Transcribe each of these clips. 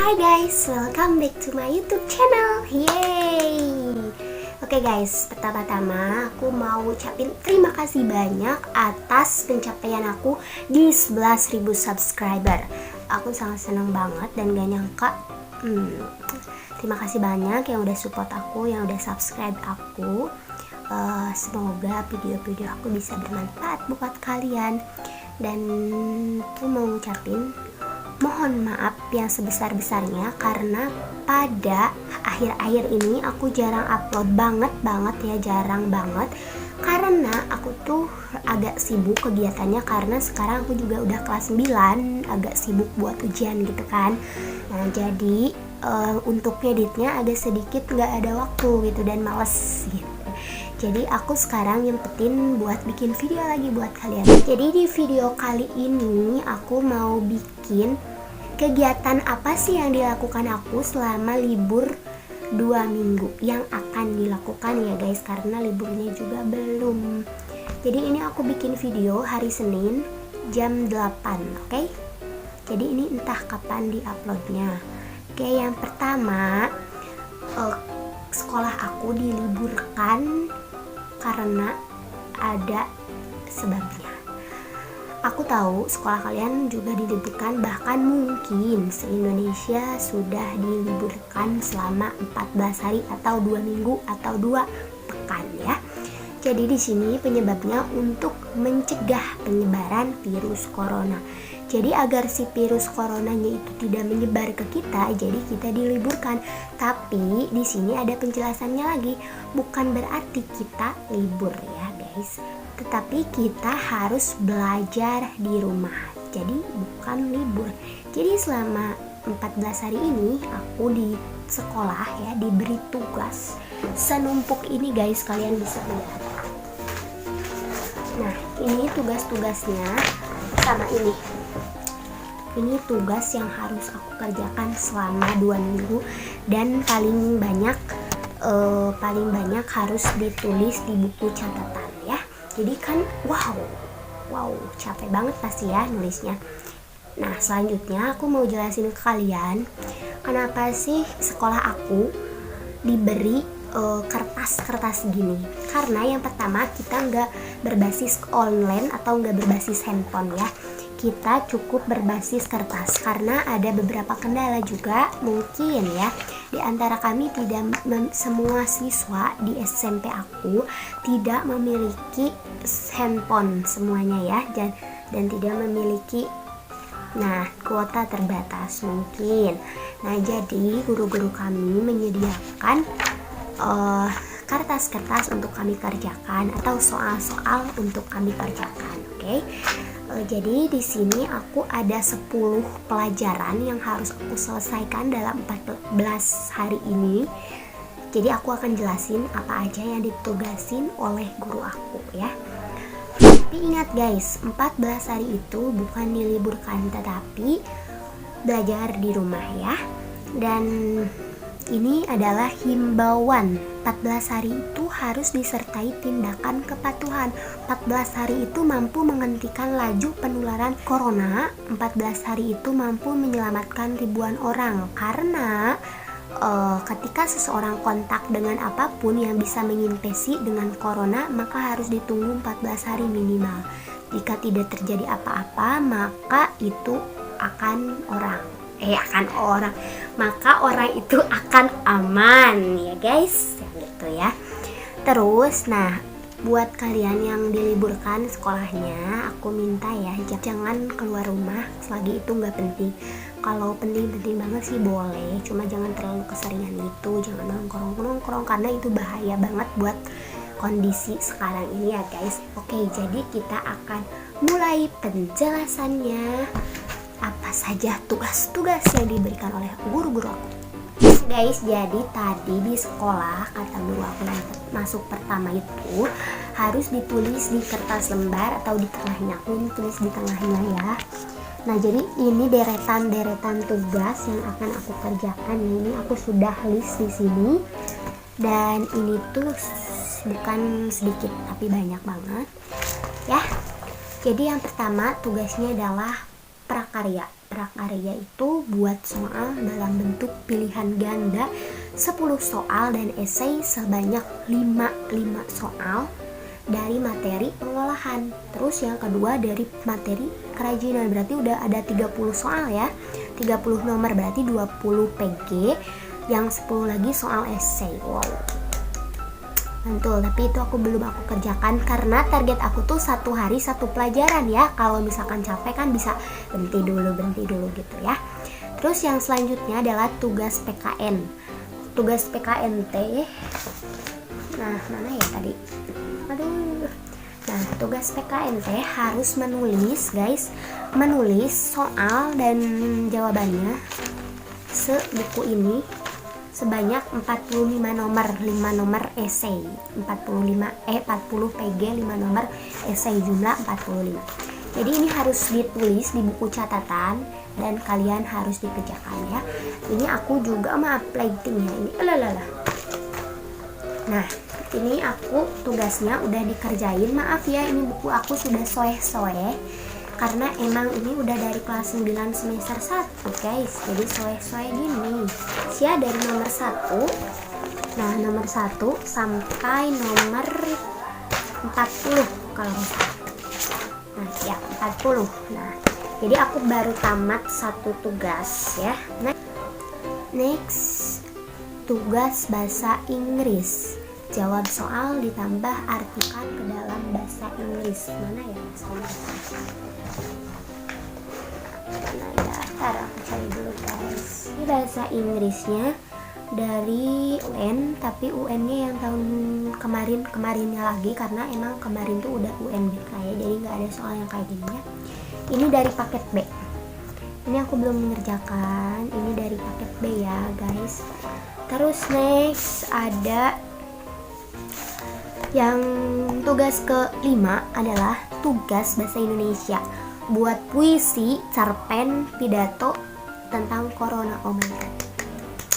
Hi guys, welcome back to my YouTube channel. Yeay. Oke guys, pertama-tama aku mau ucapin terima kasih banyak atas pencapaian aku di 11.000 subscriber. Aku sangat senang banget dan gak nyangka. Terima kasih banyak yang udah support aku, yang udah subscribe aku. Semoga video-video aku bisa bermanfaat buat kalian. Dan aku mau ngucapin mohon maaf yang sebesar-besarnya karena pada akhir-akhir ini aku jarang upload jarang banget karena aku tuh agak sibuk kegiatannya karena sekarang aku juga udah kelas 9, agak sibuk buat ujian gitu kan. Nah jadi untuk editnya agak sedikit gak ada waktu gitu dan males gitu. Jadi aku sekarang nyempetin buat bikin video lagi buat kalian. Jadi di video kali ini aku mau bikin kegiatan apa sih yang dilakukan aku selama libur 2 minggu yang akan dilakukan ya guys, karena liburnya juga belum. Jadi ini aku bikin video hari Senin jam 8, oke? Jadi ini entah kapan diuploadnya. Oke, yang pertama sekolah aku diliburkan karena ada sebabnya. Aku tahu sekolah kalian juga diliburkan, bahkan mungkin se-Indonesia sudah diliburkan selama 14 hari atau 2 minggu atau 2 pekan ya. Jadi di sini penyebabnya untuk mencegah penyebaran virus corona. Jadi agar si virus coronanya itu tidak menyebar ke kita, jadi kita diliburkan. Tapi di sini ada penjelasannya lagi, bukan berarti kita libur ya guys, tetapi kita harus belajar di rumah. Jadi bukan libur. Jadi selama 14 hari ini aku di sekolah ya diberi tugas senumpuk ini guys, kalian bisa lihat. Nah ini tugas-tugasnya sama ini. Ini tugas yang harus aku kerjakan selama 2 minggu dan paling banyak harus ditulis di buku catatan ya. Jadi kan wow capek banget pasti ya nulisnya. Nah selanjutnya aku mau jelasin ke kalian kenapa sih sekolah aku diberi kertas-kertas gini. Karena yang pertama kita nggak berbasis online atau nggak berbasis handphone ya, kita cukup berbasis kertas karena ada beberapa kendala juga mungkin ya. Di antara kami tidak semua siswa di SMP aku tidak memiliki handphone semuanya ya, dan tidak memiliki kuota terbatas mungkin. Nah jadi guru-guru kami menyediakan kertas-kertas untuk kami kerjakan atau soal-soal untuk kami kerjakan, oke? Jadi di sini aku ada 10 pelajaran yang harus aku selesaikan dalam 14 hari ini. Jadi aku akan jelasin apa aja yang ditugasin oleh guru aku ya. Tapi ingat guys, 14 hari itu bukan diliburkan tetapi belajar di rumah ya. Dan ini adalah himbauan, 14 hari itu harus disertai tindakan kepatuhan. 14 hari itu mampu menghentikan laju penularan corona. 14 hari itu mampu menyelamatkan ribuan orang. Karena ketika seseorang kontak dengan apapun yang bisa menginfeksi dengan corona, maka harus ditunggu 14 hari minimal. Jika tidak terjadi apa-apa, maka itu maka orang itu akan aman ya guys, gitu ya. Terus buat kalian yang diliburkan sekolahnya, aku minta ya jangan keluar rumah selagi itu nggak penting. Kalau penting-penting banget sih boleh, cuma jangan terlalu keseringan gitu, jangan nongkrong karena itu bahaya banget buat kondisi sekarang ini ya guys. Oke, jadi kita akan mulai penjelasannya. Apa saja tugas-tugas yang diberikan oleh guru-guru aku guys. Jadi tadi di sekolah kata guru aku yang masuk pertama itu harus ditulis di kertas lembar atau di tengahnya. Aku ini tulis di tengahnya ya. Nah jadi ini deretan tugas yang akan aku kerjakan. Ini aku sudah list di sini dan ini tuh bukan sedikit tapi banyak banget ya. Jadi yang pertama tugasnya adalah prakarya. prakarya itu buat soal dalam bentuk pilihan ganda 10 soal dan esai sebanyak 5 soal dari materi pengolahan. Terus yang kedua dari materi kerajinan, berarti udah ada 30 soal ya, 30 nomor berarti 20 PG, yang 10 lagi soal esai. Wow, mantul. Tapi itu belum aku kerjakan karena target aku tuh 1 hari 1 pelajaran ya. Kalau misalkan capek kan bisa berhenti dulu gitu ya. Terus yang selanjutnya adalah tugas PKN. Tugas PKN teh, nah mana ya tadi? Aduh. Nah, tugas PKN teh harus menulis guys, menulis soal dan jawabannya sebuku ini sebanyak 45 nomor, 5 nomor esai, 40 PG, 5 nomor esai, jumlah 45. Jadi ini harus ditulis di buku catatan dan kalian harus dikerjakan ya. Ini aku juga platingnya ini. Nah, ini aku tugasnya udah dikerjain. Maaf ya, ini buku aku sudah soeh-soeh karena emang ini udah dari kelas 9 semester 1 guys. Jadi soeh-soeh gini. Sia dari nomor 1. Nah, nomor 1 sampai nomor 40 kalau nggak salah. Nah, ya 40. Nah, jadi aku baru tamat 1 tugas ya. Next, tugas bahasa Inggris. Jawab soal ditambah artikan ke dalam bahasa Inggris. Mana ya soalnya? Nah ya, ntar aku cari dulu guys. Ini bahasa Inggrisnya dari UN, tapi UN-nya yang tahun kemarinnya lagi karena emang kemarin tuh udah UNBK ya, jadi nggak ada soal yang kayak gini ya. Ini dari paket B. Ini aku belum mengerjakan. Ini dari paket B ya guys. Terus next ada yang tugas ke-5 adalah tugas bahasa Indonesia. Buat puisi, cerpen, pidato tentang corona. Oh my god.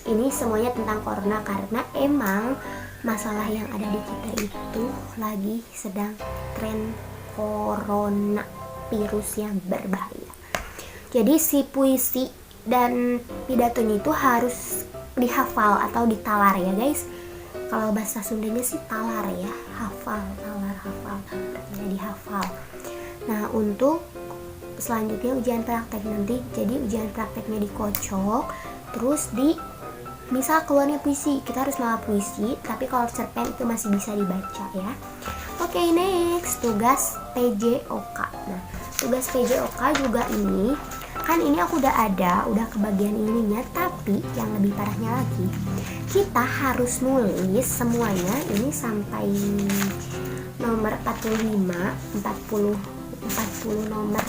Ini semuanya tentang corona karena emang masalah yang ada di kita itu lagi sedang tren corona, virus yang berbahaya. Jadi si puisi dan pidatonya itu harus dihafal atau ditalar ya guys. Kalau bahasa Sundanya sih talar ya, hafal, jadi hafal. Nah, untuk selanjutnya ujian praktek nanti, jadi ujian prakteknya dikocok, terus misal keluarnya puisi, kita harus malah puisi, tapi kalau cerpen itu masih bisa dibaca ya. Oke, next, tugas PJOK. Nah, tugas PJOK juga ini, kan ini aku udah kebagian ininya, tapi yang lebih parahnya lagi, kita harus nulis semuanya ini sampai nomor 45, 40 nomor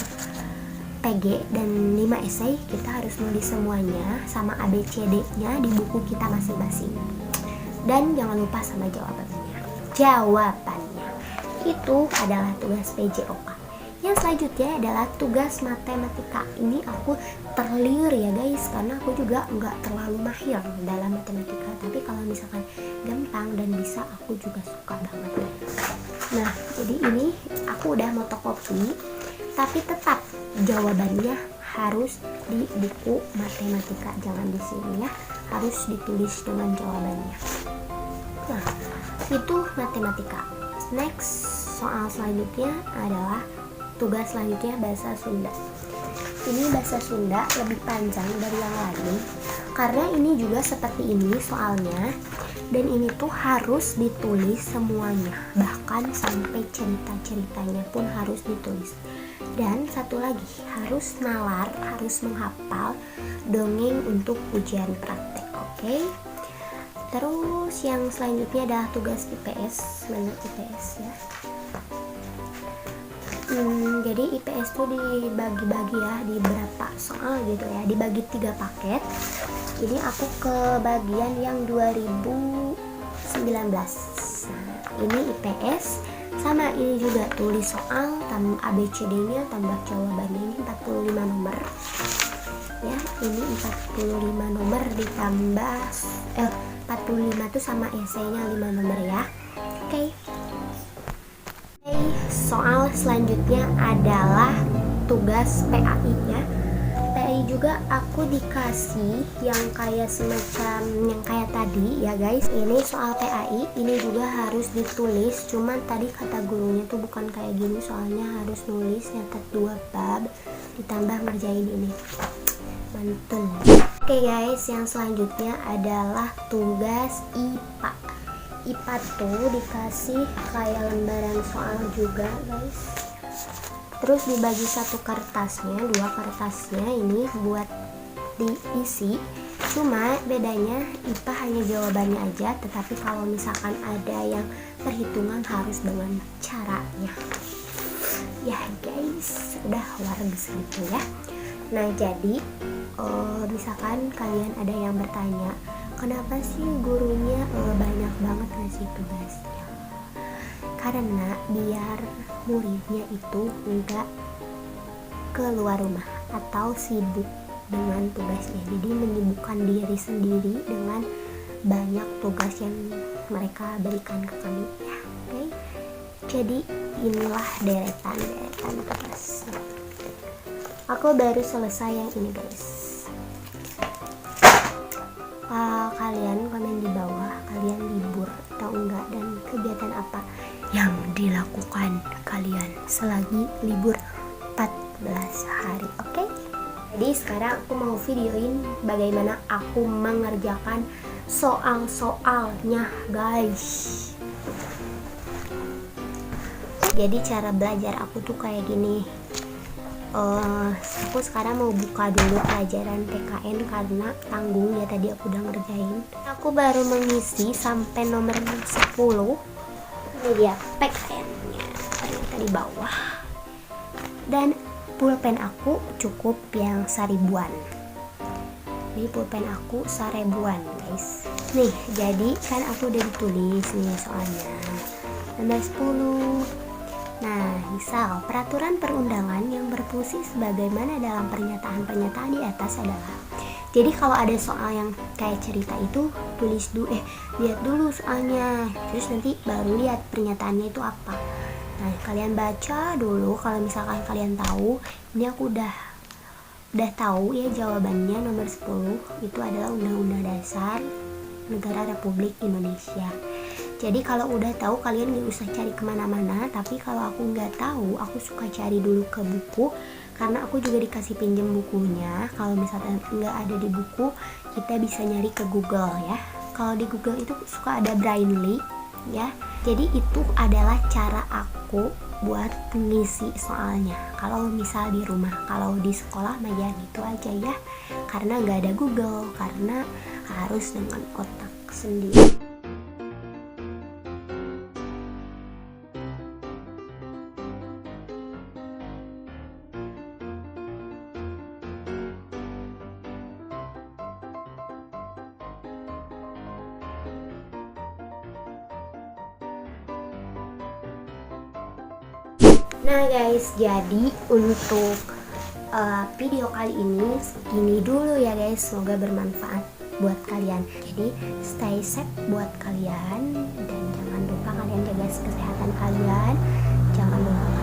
PG dan 5 esai, kita harus nulis semuanya sama ABCD-nya di buku kita masing-masing. Dan jangan lupa sama jawabannya. Itu adalah tugas PJOK. Yang selanjutnya adalah tugas matematika. Ini aku terliur ya guys, karena aku juga nggak terlalu mahir dalam matematika. Tapi kalau misalkan gampang dan bisa, aku juga suka banget. Nah, jadi ini aku udah motokopi, tapi tetap jawabannya harus di buku matematika, jangan di sini ya. Harus ditulis dengan jawabannya. Nah, itu matematika. Next, soal selanjutnya adalah tugas selanjutnya bahasa Sunda. Ini bahasa Sunda lebih panjang dari yang lain karena ini juga seperti ini soalnya, dan ini tuh harus ditulis semuanya, bahkan sampai cerita-ceritanya pun harus ditulis. Dan satu lagi, harus nalar, harus menghafal dongeng untuk ujian praktek. Oke. Terus yang selanjutnya adalah tugas IPS. Mana IPS ya? Jadi IPS tuh dibagi-bagi ya di berapa soal gitu ya, dibagi 3 paket. Ini aku ke bagian yang 2019. Nah, ini IPS sama ini juga tulis soal, tambah ABCD-nya, tambah jawabannya. Ini 45 nomor. Ya, ini 45 nomor ditambah 45 tuh sama esainya 5 nomor ya. Oke. Soal selanjutnya adalah tugas PAI-nya. PAI juga aku dikasih yang kayak semacam yang kayak tadi ya guys. Ini soal PAI, ini juga harus ditulis, cuman tadi kata gurunya tuh bukan kayak gini, soalnya harus nulis nyatet 2 bab ditambah ngerjain ini. Mantul. Oke guys, yang selanjutnya adalah tugas IPA. IPA tuh dikasih kayak lembaran soal juga guys, terus dibagi satu kertasnya, 2 kertasnya ini buat diisi. Cuma bedanya IPA hanya jawabannya aja, tetapi kalau misalkan ada yang perhitungan harus dengan caranya ya guys. Udah warga segitu ya. Nah jadi misalkan kalian ada yang bertanya, kenapa sih gurunya banyak banget ngasih tugasnya? Karena biar muridnya itu enggak keluar rumah atau sibuk dengan tugasnya, jadi menyibukkan diri sendiri dengan banyak tugas yang mereka berikan ke kami ya. Oke, jadi inilah deretan tugas. Aku baru selesai yang ini guys. Kalian komen di bawah, kalian libur atau enggak, dan kegiatan apa yang dilakukan kalian selagi libur 14 hari. Oke? Jadi sekarang aku mau videoin bagaimana aku mengerjakan soal-soalnya guys. Jadi cara belajar aku tuh kayak gini. Aku sekarang mau buka dulu pelajaran PKN karena tanggung ya, tadi aku udah ngerjain. Aku baru mengisi sampai nomor 10. Ini dia PKN-nya, ternyata di bawah. Dan pulpen aku cukup yang 1000-an. Ini pulpen aku 1000-an guys. Nih, jadi kan aku udah ditulis nih soalnya. Nomor 10. Nah, misal peraturan perundangan yang berfungsi sebagaimana dalam pernyataan-pernyataan di atas adalah. Jadi kalau ada soal yang kayak cerita itu, tulis dulu, lihat dulu soalnya, terus nanti baru lihat pernyataannya itu apa. Nah, kalian baca dulu. Kalau misalkan kalian tahu, ini aku udah tahu ya jawabannya. Nomor 10 itu adalah Undang-Undang Dasar Negara Republik Indonesia. Jadi kalau udah tahu kalian gak usah cari kemana-mana, tapi kalau aku nggak tahu, aku suka cari dulu ke buku, karena aku juga dikasih pinjam bukunya. Kalau misalnya nggak ada di buku, kita bisa nyari ke Google ya. Kalau di Google itu suka ada Brainly ya. Jadi itu adalah cara aku buat mengisi soalnya. Kalau misal di rumah, kalau di sekolah mah ya gitu aja ya, karena nggak ada Google, karena harus dengan otak sendiri. Nah guys, jadi untuk video kali ini segini dulu ya guys. Semoga bermanfaat buat kalian. Jadi stay safe buat kalian, dan jangan lupa kalian jaga kesehatan kalian. Jangan lupa